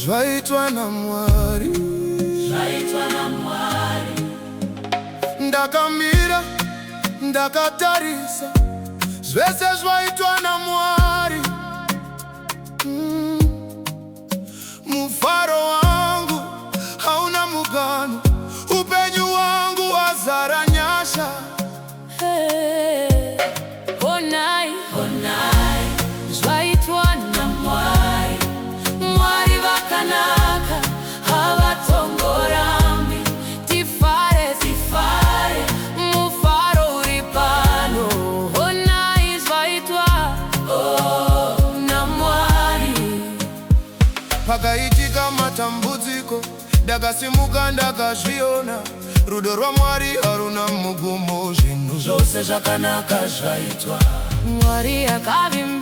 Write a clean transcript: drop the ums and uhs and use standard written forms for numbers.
zvaitwa naMwari, ndakamira ndakatarisa, zvese zvaitwa naMwari. Mufaro wangu hauna mugano, upenyu wangu wazara nyasha. Honai, zvaitwa naMwari, Mwari vakanaka havatongorambi. Tifare, mufaro uri pano. Honai, zvaitwa naMwari. Pakaitika matambudziko, ndakasimuka ndakazviona, rudo rwaMwari haruna mugumo. Zvinhu zvose zvakanaka zvaitwa, Mwari akavimbisa.